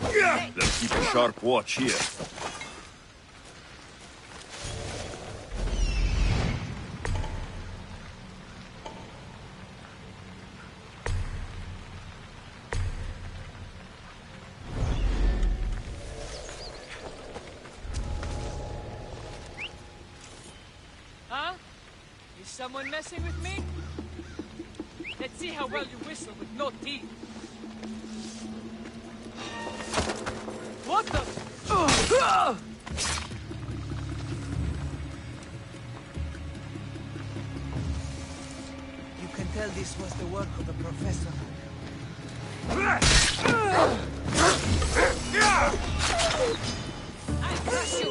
Let's keep a sharp watch here. Huh? Is someone messing with me? Let's see how well you whistle with no teeth. What the? You can tell this was the work of a professor. I'll crush you!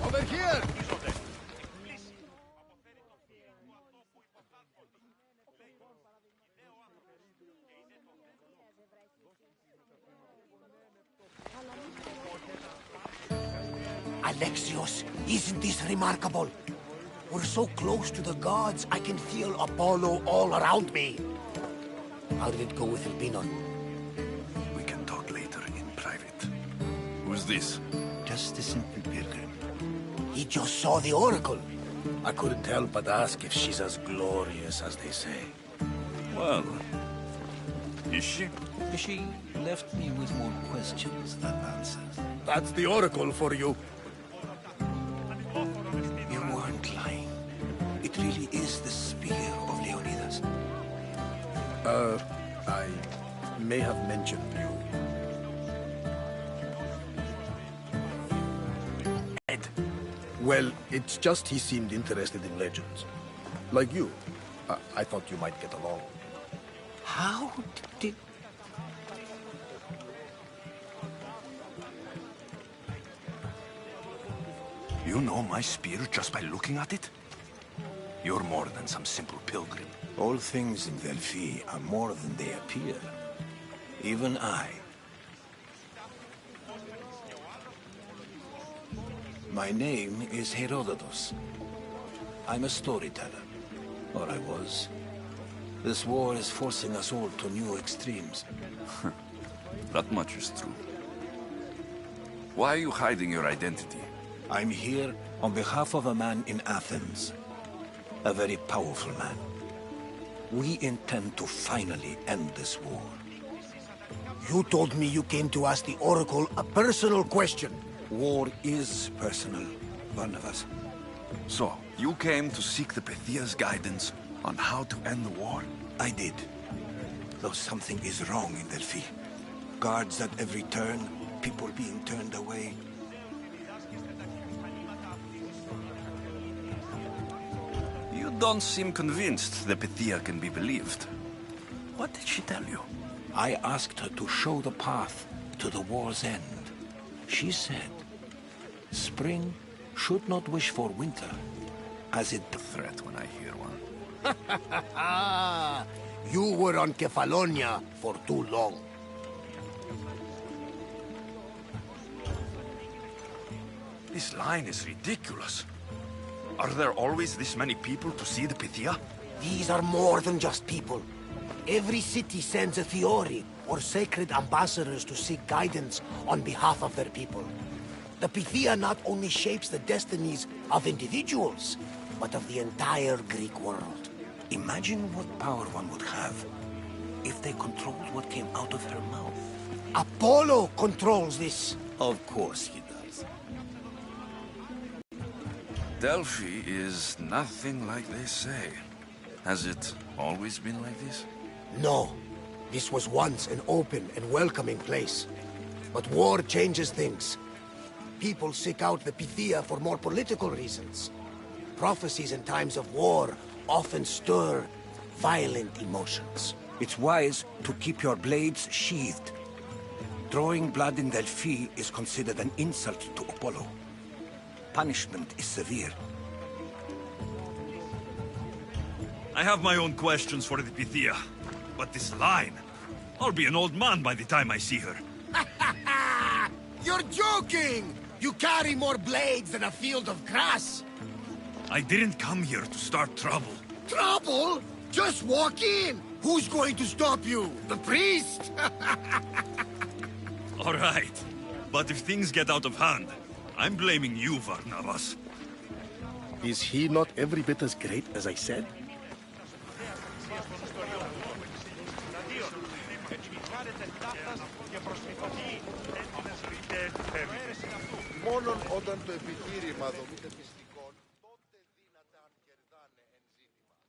Over here! Alexios, isn't this remarkable? We're so close to the gods, I can feel Apollo all around me. How did it go with Elpinon? We can talk later in private. Who's this? Just a simple pilgrim. He just saw the oracle. I couldn't help but ask if she's as glorious as they say. Well, is she? She left me with more questions than answers. That's the oracle for you. You weren't lying. It really is the spear of Leonidas. I may have mentioned you. Ed. Well, it's just he seemed interested in legends. Like you. I thought you might get along. How did... You know my spear just by looking at it? You're more than some simple pilgrim. All things in Delphi are more than they appear. Even I. My name is Herodotus. I'm a storyteller. Or I was. This war is forcing us all to new extremes. That much is true. Why are you hiding your identity? I'm here on behalf of a man in Athens. A very powerful man. We intend to finally end this war. You told me you came to ask the Oracle a personal question. War is personal, Barnabas. So, you came to seek the Pythia's guidance on how to end the war? I did. Though something is wrong in Delphi. Guards at every turn, people being turned away. You don't seem convinced the Pythia can be believed. What did she tell you? I asked her to show the path to the war's end. She said, spring should not wish for winter, as it... A threat when I hear one. You were on Kefalonia for too long. This line is ridiculous. Are there always this many people to see the Pythia? These are more than just people. Every city sends a Fiori, or sacred ambassadors to seek guidance on behalf of their people. The Pythia not only shapes the destinies of individuals, but of the entire Greek world. Imagine what power one would have if they controlled what came out of her mouth. Apollo controls this. Of course he does. Delphi is nothing like they say. Has it always been like this? No. This was once an open and welcoming place. But war changes things. People seek out the Pythia for more political reasons. Prophecies in times of war often stir violent emotions. It's wise to keep your blades sheathed. Drawing blood in Delphi is considered an insult to Apollo. Punishment is severe. I have my own questions for the Pythia. But this line... I'll be an old man by the time I see her. You're joking! You carry more blades than a field of grass! I didn't come here to start trouble. Trouble? Just walk in! Who's going to stop you? The priest? All right. But if things get out of hand, I'm blaming you, Barnabas. Is he not every bit as great as I said? Μόνον όταν το επιχείρημα δομείται πιστικών, τότε δύναταν κερδάνε εν ζήτημα.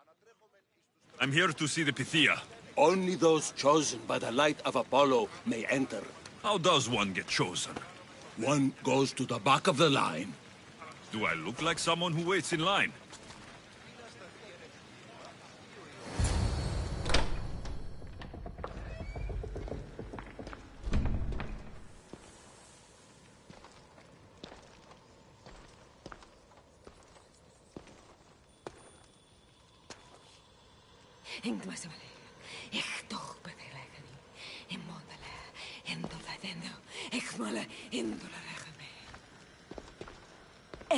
Ανατρέχομεν εις τους... I'm here to see the Pythia. Only those chosen by the light of Apollo may enter. How does one get chosen? One goes to the back of the line. Do I look like someone who waits in line?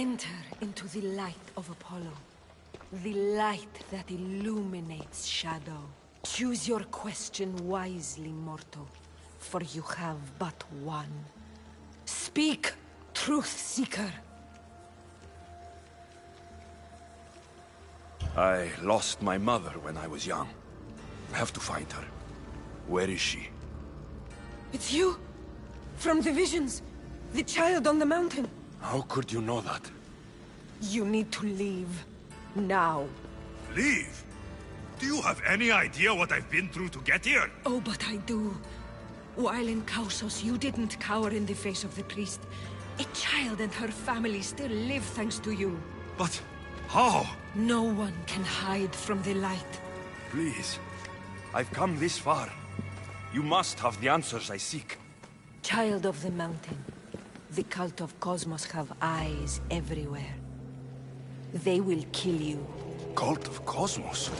Enter into the light of Apollo. The light that illuminates shadow. Choose your question wisely, mortal, for you have but one. Speak, truth seeker. I lost my mother when I was young. I have to find her. Where is she? It's you! From the visions! The child on the mountain! How could you know that? You need to leave. Now. Leave? Do you have any idea what I've been through to get here? Oh, but I do. While in Kausos, you didn't cower in the face of the priest. A child and her family still live thanks to you. But how? No one can hide from the light. Please. I've come this far. You must have the answers I seek. Child of the mountain. The cult of Cosmos have eyes everywhere. They will kill you cult of Cosmos.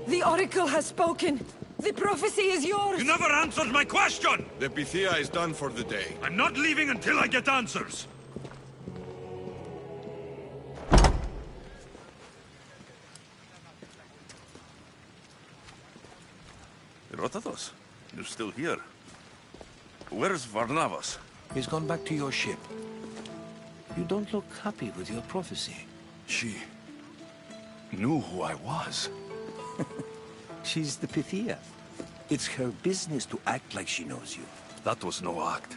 The Oracle has spoken. The prophecy is yours. You never answered my question! The Pythia is done for the day. I'm not leaving until I get answers! Herodotus, you're still here. Where's Varnavas? He's gone back to your ship. You don't look happy with your prophecy. She knew who I was. She's the Pythia. It's her business to act like she knows you. That was no act.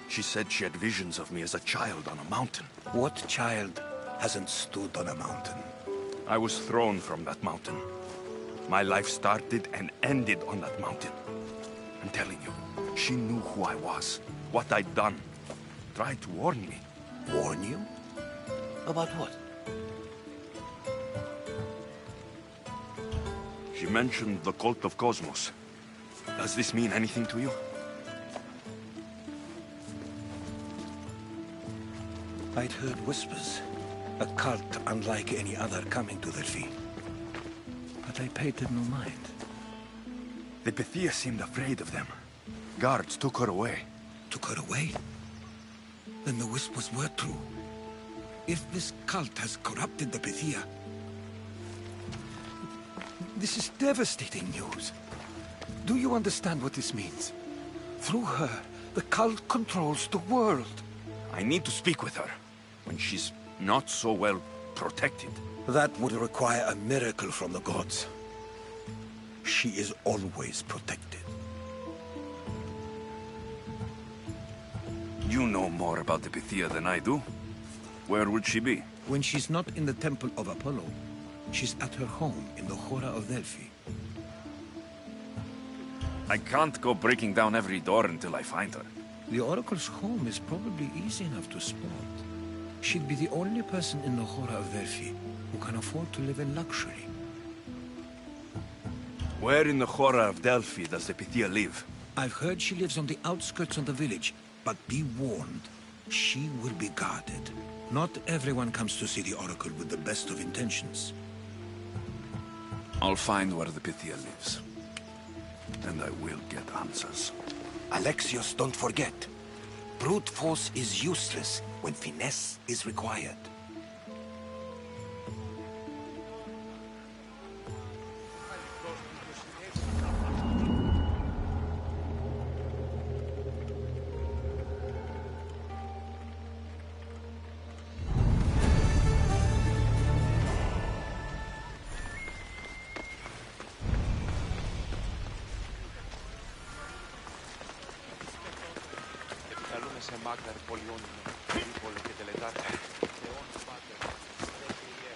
She said she had visions of me as a child on a mountain. What child hasn't stood on a mountain? I was thrown from that mountain. My life started and ended on that mountain. I'm telling you, she knew who I was, what I'd done. Tried to warn me. Warn you? About what? She mentioned the cult of Cosmos. Does this mean anything to you? I'd heard whispers. A cult unlike any other coming to Delphi. But I paid them no mind. The Pythia seemed afraid of them. Guards took her away. Took her away? Then the whispers were true. If this cult has corrupted the Pythia... This is devastating news. Do you understand what this means? Through her, the cult controls the world. I need to speak with her, when she's not so well protected. That would require a miracle from the gods. She is always protected. You know more about the Pythia than I do. Where would she be? When she's not in the Temple of Apollo, she's at her home in the Hora of Delphi. I can't go breaking down every door until I find her. The Oracle's home is probably easy enough to spot. She'd be the only person in the Hora of Delphi who can afford to live in luxury. Where in the Hora of Delphi does the Pythia live? I've heard she lives on the outskirts of the village, but be warned, she will be guarded. Not everyone comes to see the Oracle with the best of intentions. I'll find where the Pythia lives. And I will get answers. Alexios, don't forget. Brute force is useless when finesse is required. σε μάγναρ πολιόνιμο, δίπολο και τελετάτε. Θεόν πάτερ, δε Κυριέ.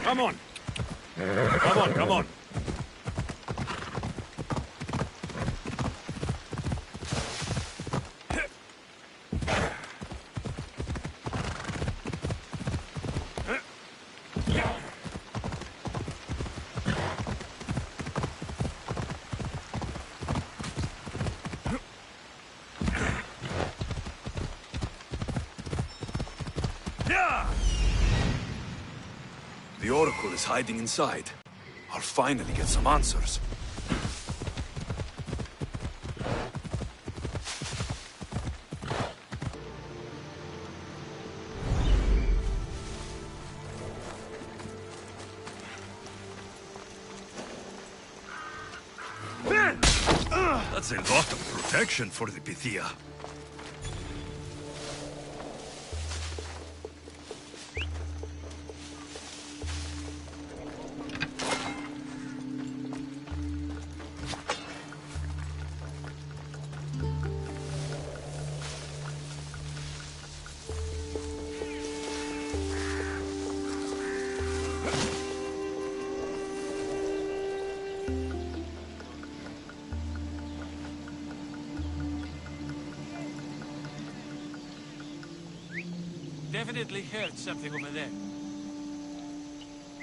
Come on! Come on, come on! The Oracle is hiding inside. I'll finally get some answers. That's a lot of protection for the Pythia. definitely heard something over there.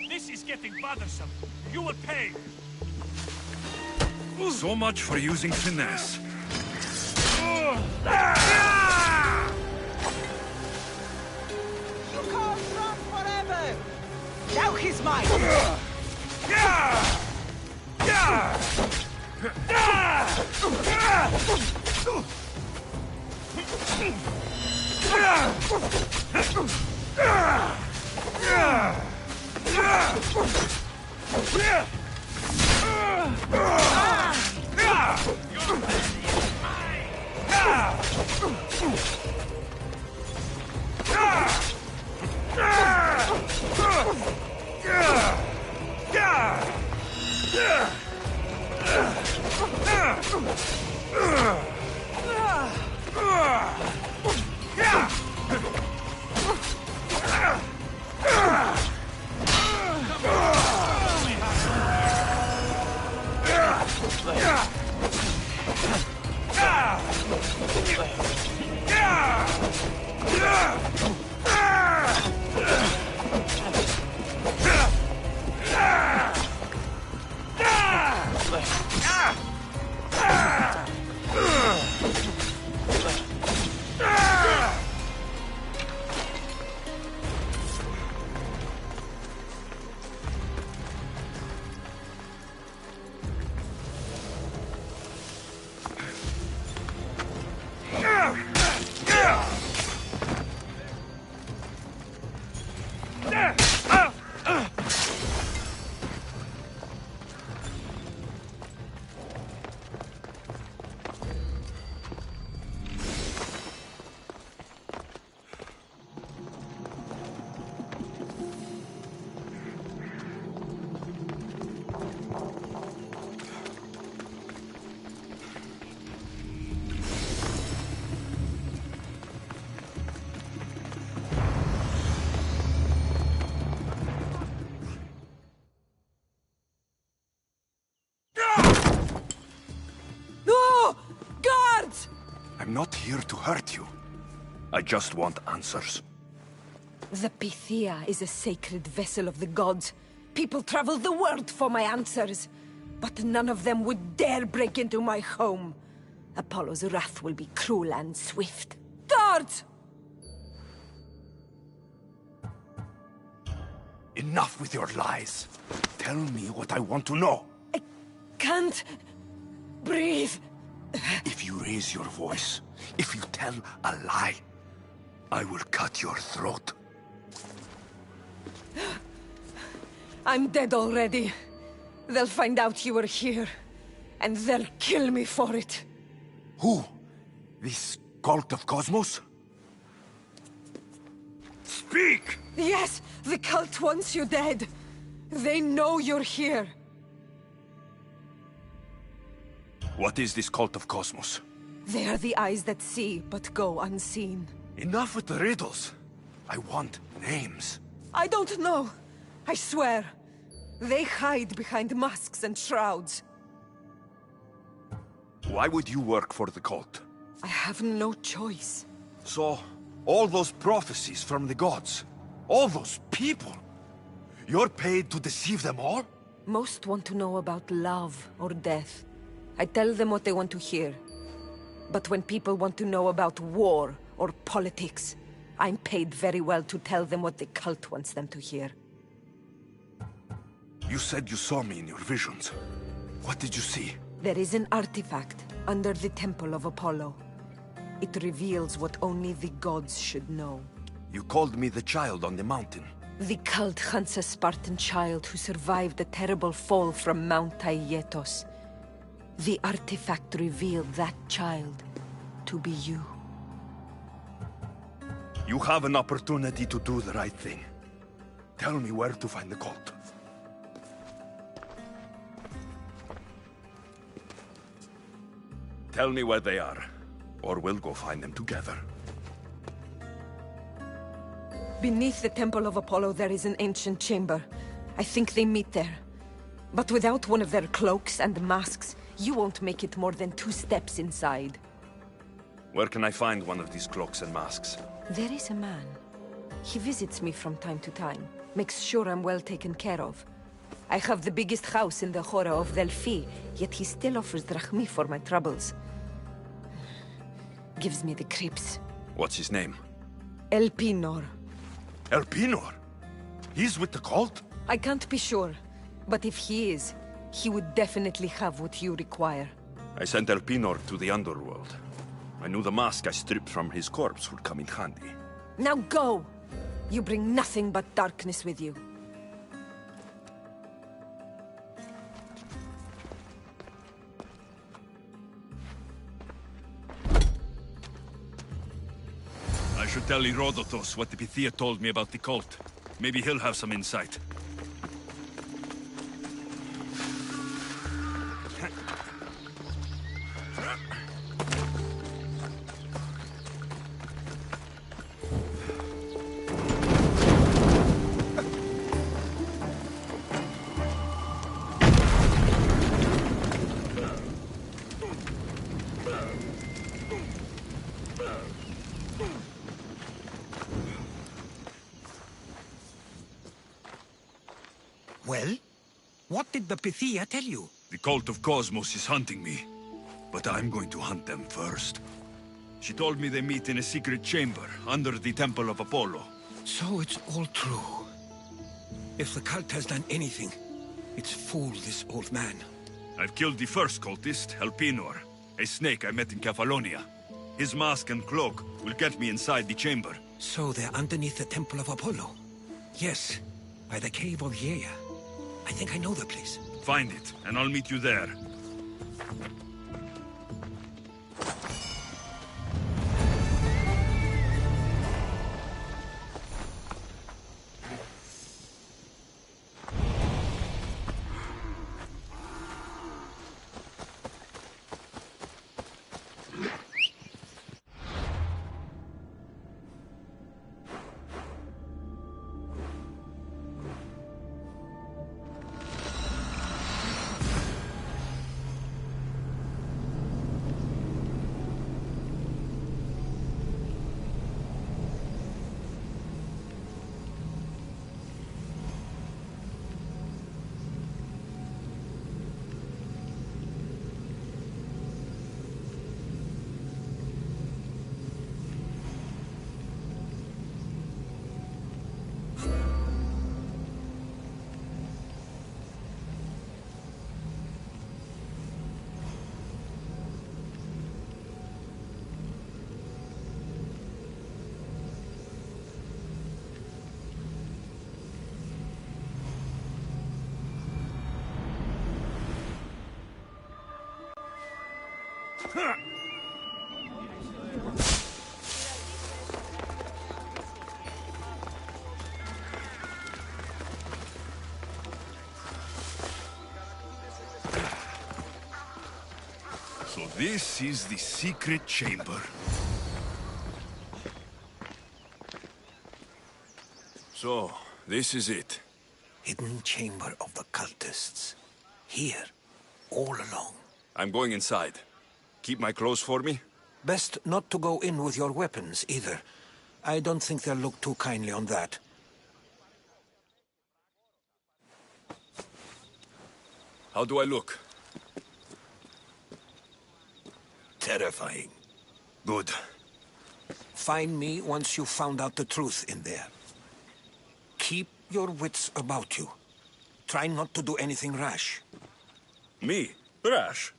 This is getting bothersome. You will pay. So much for using finesse. You can't run forever! Now he's mine! I'm not here to hurt you. I just want answers. The Pythia is a sacred vessel of the gods. People travel the world for my answers. But none of them would dare break into my home. Apollo's wrath will be cruel and swift. Guards! Enough with your lies. Tell me what I want to know. I can't breathe. If you raise your voice, if you tell a lie, I will cut your throat. I'm dead already. They'll find out you were here, and they'll kill me for it. Who? This cult of Cosmos? Speak! Yes, the cult wants you dead. They know you're here. What is this cult of Cosmos? They are the eyes that see, but go unseen. Enough with the riddles. I want names. I don't know. I swear. They hide behind masks and shrouds. Why would you work for the cult? I have no choice. So, all those prophecies from the gods, all those people, you're paid to deceive them all? Most want to know about love or death. I tell them what they want to hear. But when people want to know about war or politics, I'm paid very well to tell them what the cult wants them to hear. You said you saw me in your visions. What did you see? There is an artifact under the Temple of Apollo. It reveals what only the gods should know. You called me the child on the mountain. The cult hunts a Spartan child who survived a terrible fall from Mount Aietos. The artifact revealed that child to be you. You have an opportunity to do the right thing. Tell me where to find the cult. Tell me where they are, or we'll go find them together. Beneath the Temple of Apollo there is an ancient chamber. I think they meet there. But without one of their cloaks and masks, you won't make it more than 2 steps inside. Where can I find one of these cloaks and masks? There is a man. He visits me from time to time, makes sure I'm well taken care of. I have the biggest house in the Hora of Delphi, yet he still offers drachmi for my troubles. Gives me the creeps. What's his name? Elpinor. Elpinor? He's with the cult? I can't be sure, but if he is, he would definitely have what you require. I sent Elpinor to the underworld. I knew the mask I stripped from his corpse would come in handy. Now go! You bring nothing but darkness with you. I should tell Herodotus what the Pythia told me about the cult. Maybe he'll have some insight. Well? What did the Pythia tell you? The cult of Cosmos is hunting me, but I'm going to hunt them first. She told me they meet in a secret chamber under the Temple of Apollo. So it's all true. If the cult has done anything, it's fooled this old man. I've killed the first cultist, Elpinor, a snake I met in Cephalonia. His mask and cloak will get me inside the chamber. So they're underneath the Temple of Apollo? Yes, by the Cave of Yea. I think I know the place. Find it, and I'll meet you there. So this is the secret chamber. So, this is it. Hidden chamber of the cultists. Here, all along. I'm going inside. Keep my clothes for me? Best not to go in with your weapons, either. I don't think they'll look too kindly on that. How do I look? Terrifying. Good. Find me once you've found out the truth in there. Keep your wits about you. Try not to do anything rash. Me? Rash?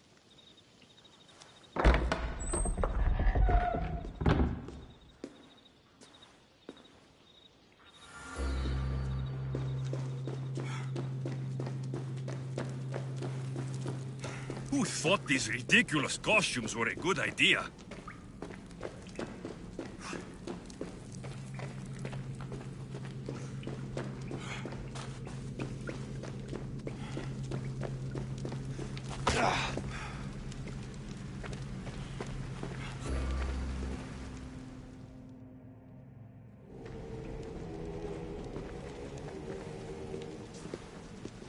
Who thought these ridiculous costumes were a good idea?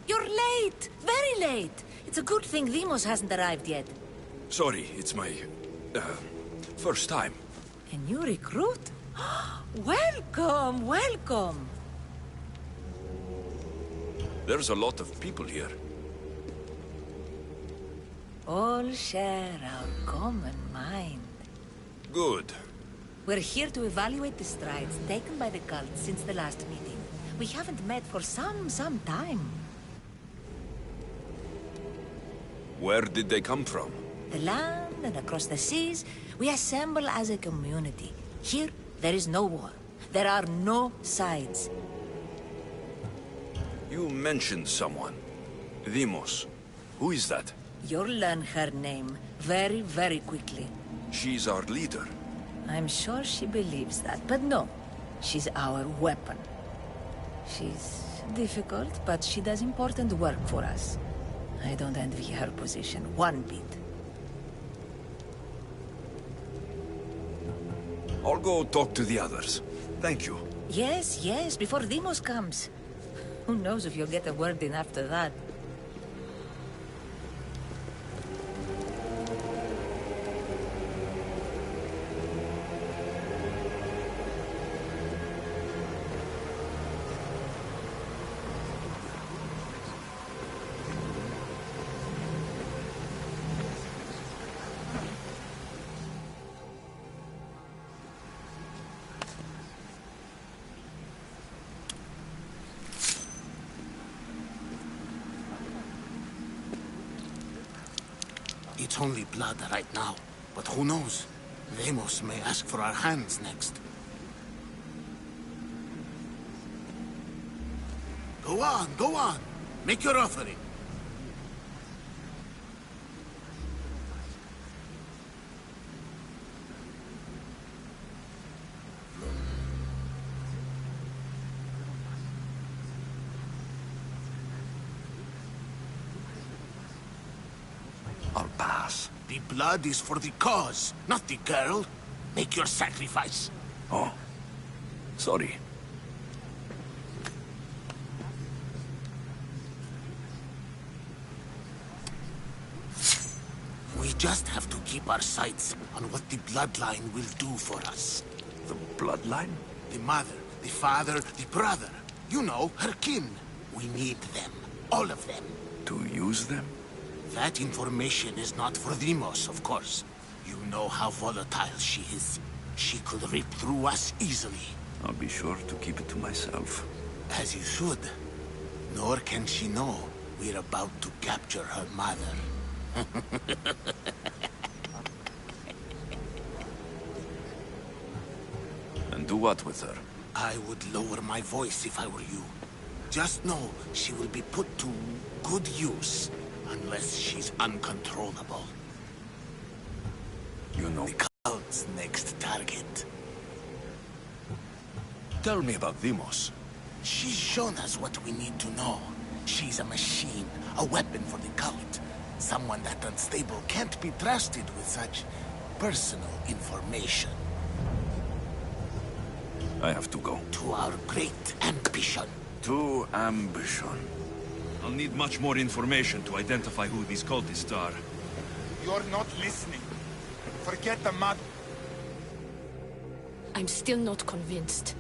You're late! Very late! It's a good thing Demos hasn't arrived yet. Sorry, it's my... first time. A new recruit? Welcome, welcome. There's a lot of people here. All share our common mind. Good. We're here to evaluate the strides taken by the cult since the last meeting. We haven't met for some time. Where did they come from? The land and across the seas, we assemble as a community. Here, there is no war. There are no sides. You mentioned someone. Demos. Who is that? You'll learn her name very, very quickly. She's our leader. I'm sure she believes that, but no. She's our weapon. She's difficult, but she does important work for us. I don't envy her position one bit. I'll go talk to the others. Thank you. Yes, yes, before Demos comes. Who knows if you'll get a word in after that. It's only blood right now, but who knows? Demos may ask for our hands next. Go on, go on. Make your offering. I'll pass. The blood is for the cause, not the girl. Make your sacrifice. Oh, sorry. We just have to keep our sights on what the bloodline will do for us. The bloodline? The mother, the father, the brother. You know, her kin. We need them. All of them. To use them? That information is not for Demos, of course. You know how volatile she is. She could rip through us easily. I'll be sure to keep it to myself. As you should. Nor can she know we're about to capture her mother. And do what with her? I would lower my voice if I were you. Just know she will be put to good use. Unless she's uncontrollable. You know... The cult's next target. Tell me about Demos. She's shown us what we need to know. She's a machine, a weapon for the cult. Someone that unstable can't be trusted with such personal information. I have to go. To our great ambition. To ambition. I'll need much more information to identify who these cultists are. You're not listening. Forget the mud. I'm still not convinced.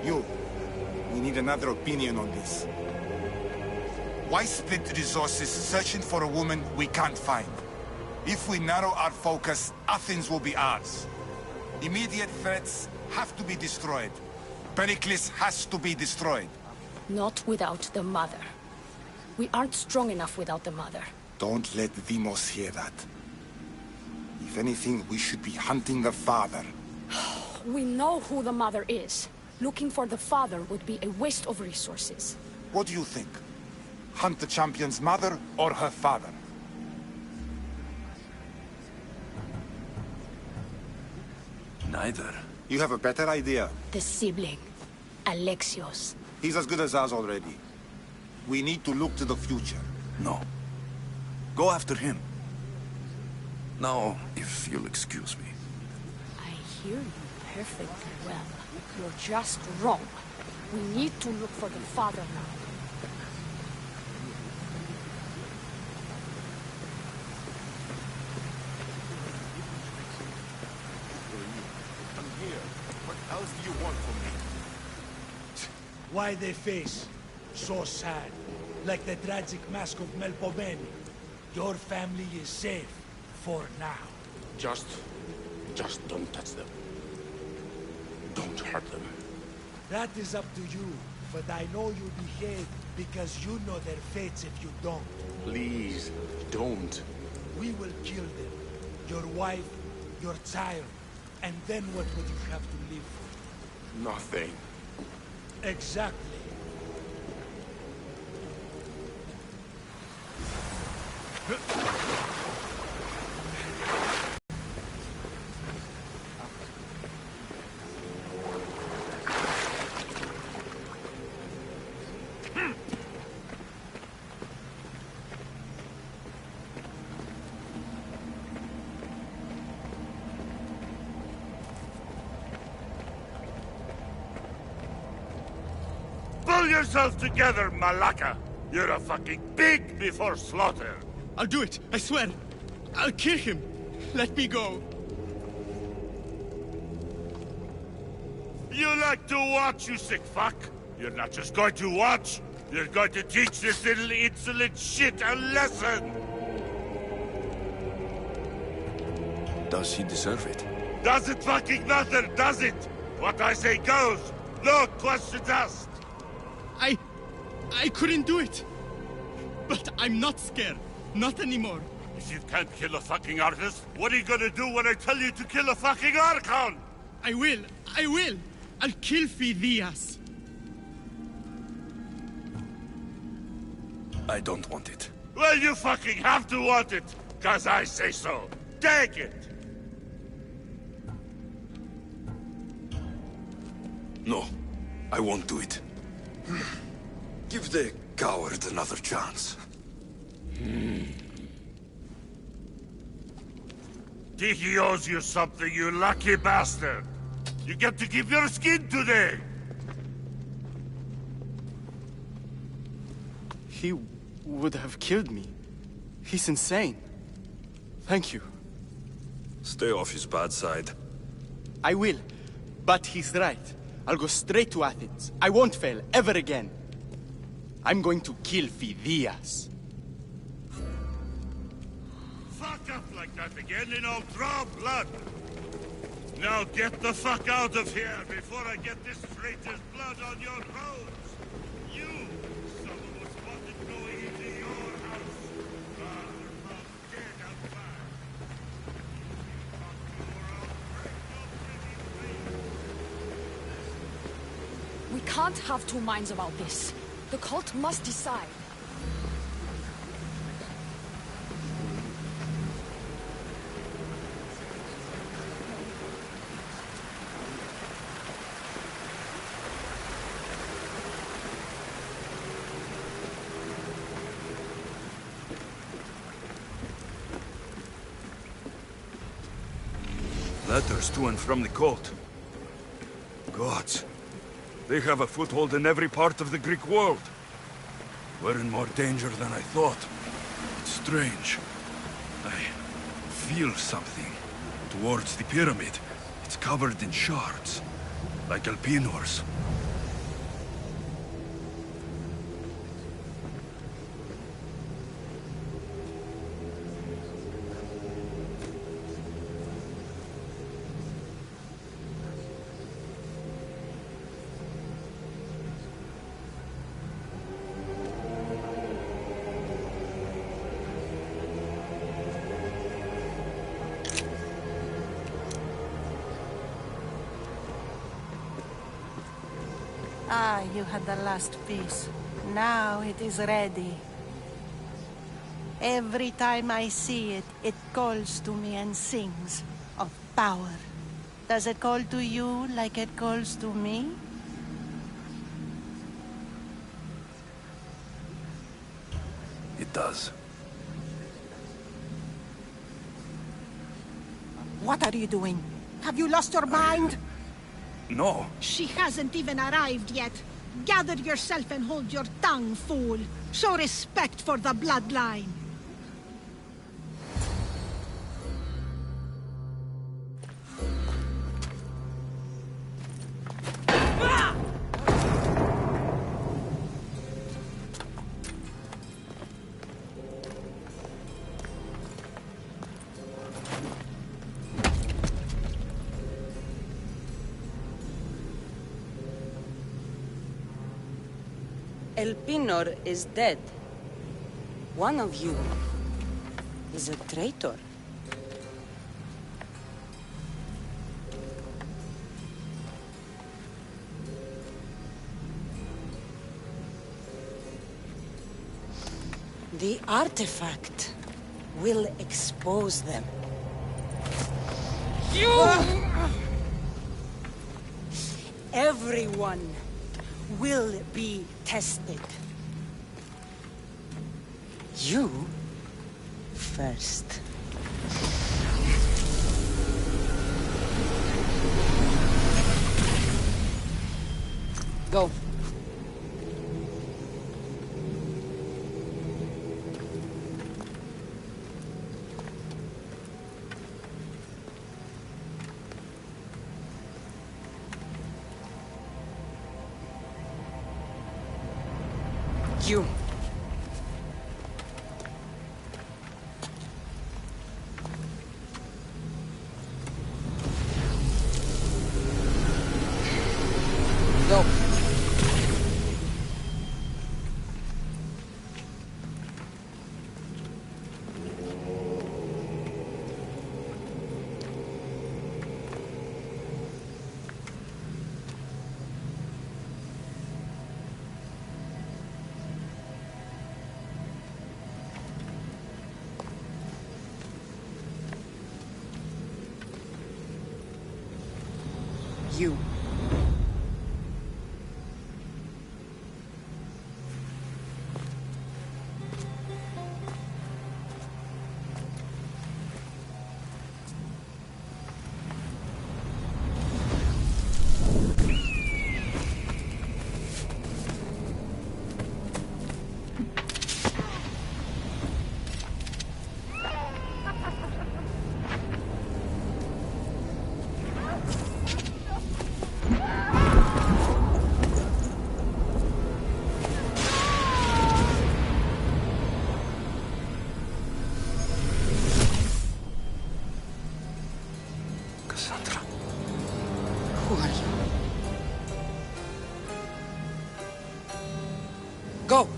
We need another opinion on this. Why split resources searching for a woman we can't find? If we narrow our focus, Athens will be ours. Immediate threats have to be destroyed. Pericles has to be destroyed. Not without the mother. We aren't strong enough without the mother. Don't let Demos hear that. If anything, we should be hunting the father. We know who the mother is. Looking for the father would be a waste of resources. What do you think? Hunt the champion's mother or her father? Neither. You have a better idea. The sibling, Alexios. He's as good as ours already. We need to look to the future. No. Go after him. Now, if you'll excuse me. I hear you perfectly well. You're just wrong. We need to look for the father now. Why they face? So sad. Like the tragic mask of Melpomene. Your family is safe. For now. Just don't touch them. Don't hurt them. That is up to you. But I know you behave because you know their fates if you don't. Please, don't. We will kill them. Your wife, your child. And then what would you have to live for? Nothing. Exactly. Pull yourself together, Malaka! You're a fucking pig before slaughter! I'll do it, I swear! I'll kill him! Let me go! You like to watch, you sick fuck? You're not just going to watch, you're going to teach this little insolent shit a lesson! Does he deserve it? Doesn't fucking matter, does it? What I say goes, no questions asked! I couldn't do it! But I'm not scared. Not anymore. If you can't kill a fucking artist, what are you gonna do when I tell you to kill a fucking Archon? I will! I'll kill Phidias! I don't want it. Well, you fucking have to want it, 'cause I say so. Take it! No, I won't do it. Give the coward another chance. Tiki owes you something, you lucky bastard! You get to keep your skin today! He would have killed me. He's insane. Thank you. Stay off his bad side. I will. But he's right. I'll go straight to Athens. I won't fail, ever again. I'm going to kill Phidias. Fuck up like that again and I'll draw blood! Now get the fuck out of here before I get this traitor's blood on your roads! You! Someone was spotted going into your house! Father from dead outside! We can't have two minds about this. The cult must decide. Letters to and from the cult. Gods. They have a foothold in every part of the Greek world. We're in more danger than I thought. It's strange. I feel something towards the pyramid. It's covered in shards, like Alpinors. Ah, you had the last piece. Now it is ready. Every time I see it, it calls to me and sings of power. Does it call to you like it calls to me? It does. What are you doing? Have you lost your mind? No. She hasn't even arrived yet. Gather yourself and hold your tongue, fool. Show respect for the bloodline. Elpinor is dead. One of you is a traitor. The artifact will expose them. Everyone will be tested. You first. Go. You. Go. You. Who are you? Go!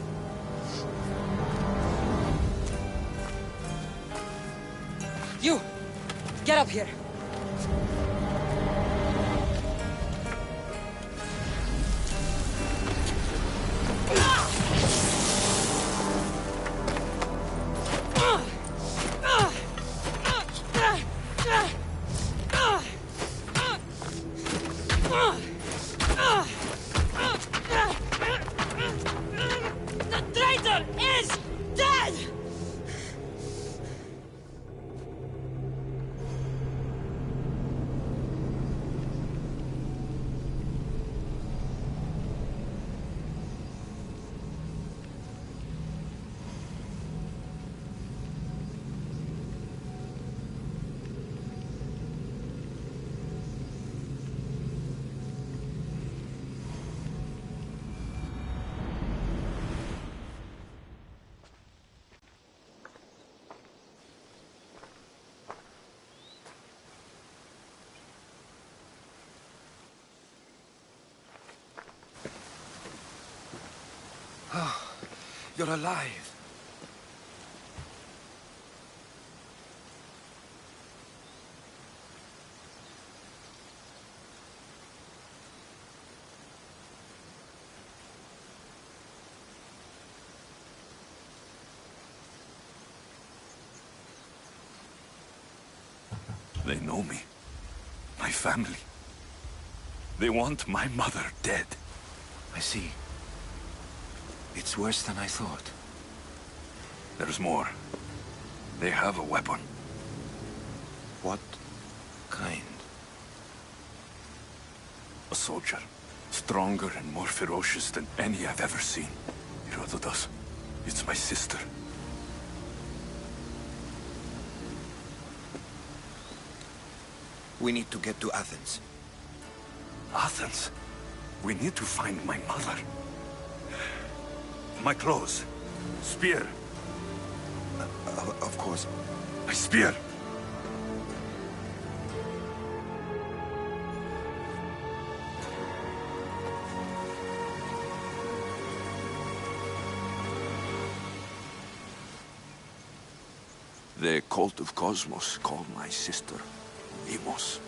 You! Get up here! The traitor is dead! Oh, you're alive. They know me. My family. They want my mother dead. I see. It's worse than I thought. There's more. They have a weapon. What kind? A soldier. Stronger and more ferocious than any I've ever seen. Herodotus. It's my sister. We need to get to Athens. Athens? We need to find my mother. My clothes. Spear. Of course. My spear. The cult of Cosmos called my sister Limos.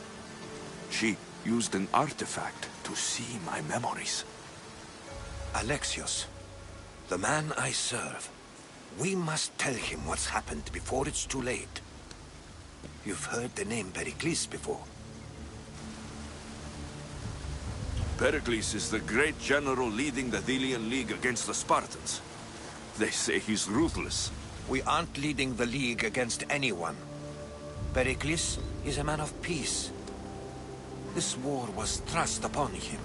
She used an artifact to see my memories. Alexios, the man I serve. We must tell him what's happened before it's too late. You've heard the name Pericles before. Pericles is the great general leading the Delian League against the Spartans. They say he's ruthless. We aren't leading the League against anyone. Pericles is a man of peace. This war was thrust upon him.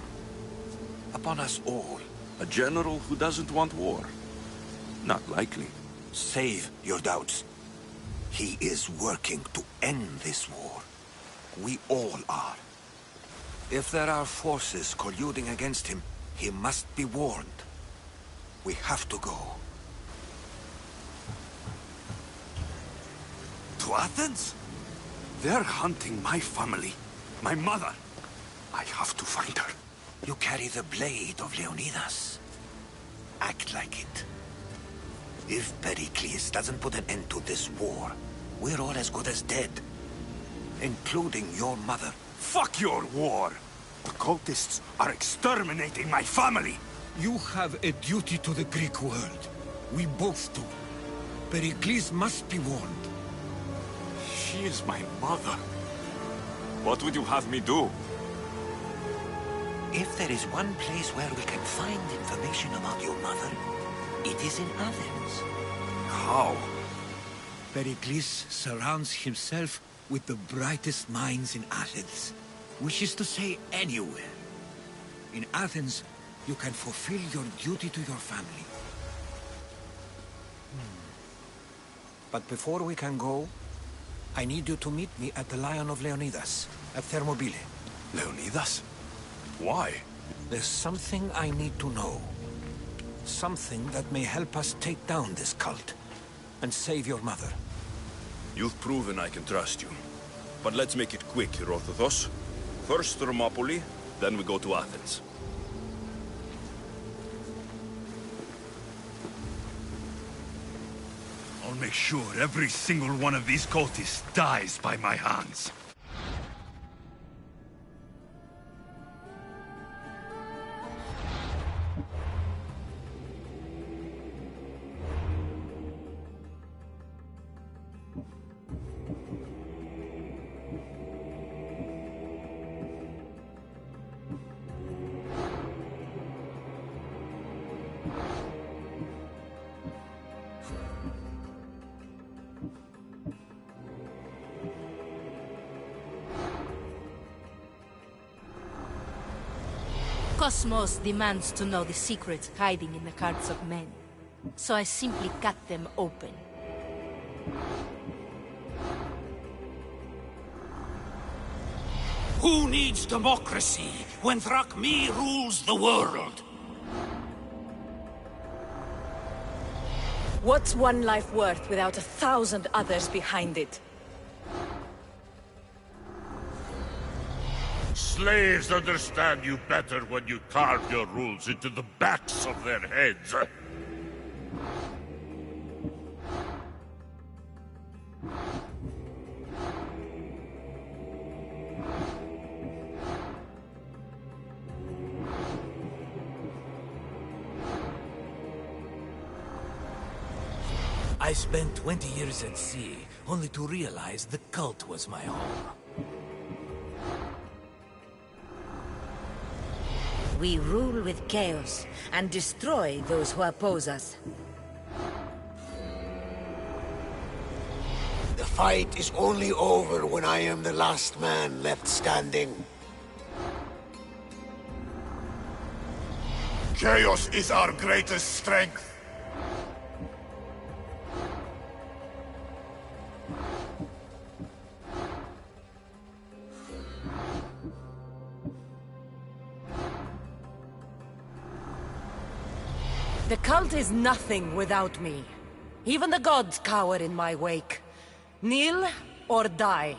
Upon us all. A general who doesn't want war? Not likely. Save your doubts. He is working to end this war. We all are. If there are forces colluding against him, he must be warned. We have to go. To Athens? They're hunting my family. My mother. I have to find her. You carry the blade of Leonidas. Act like it. If Pericles doesn't put an end to this war, we're all as good as dead. Including your mother. Fuck your war! The cultists are exterminating my family! You have a duty to the Greek world. We both do. Pericles must be warned. She is my mother. What would you have me do? If there is one place where we can find information about your mother, it is in Athens. How? Pericles surrounds himself with the brightest minds in Athens. Which is to say, anywhere. In Athens, you can fulfill your duty to your family. But before we can go, I need you to meet me at the Lion of Leonidas, at Thermopylae. Leonidas? Why? There's something I need to know. Something that may help us take down this cult and save your mother. You've proven I can trust you. But let's make it quick, Herodotus. First Thermopylae, then we go to Athens. I'll make sure every single one of these cultists dies by my hands. Cosmos demands to know the secrets hiding in the hearts of men. So I simply cut them open. Who needs democracy when Thrakmi rules the world? What's one life worth without 1,000 others behind it? Slaves understand you better when you carve your rules into the backs of their heads. I spent 20 years at sea, only to realize the cult was my home. We rule with chaos and destroy those who oppose us. The fight is only over when I am the last man left standing. Chaos is our greatest strength. The cult is nothing without me. Even the gods cower in my wake. Kneel or die.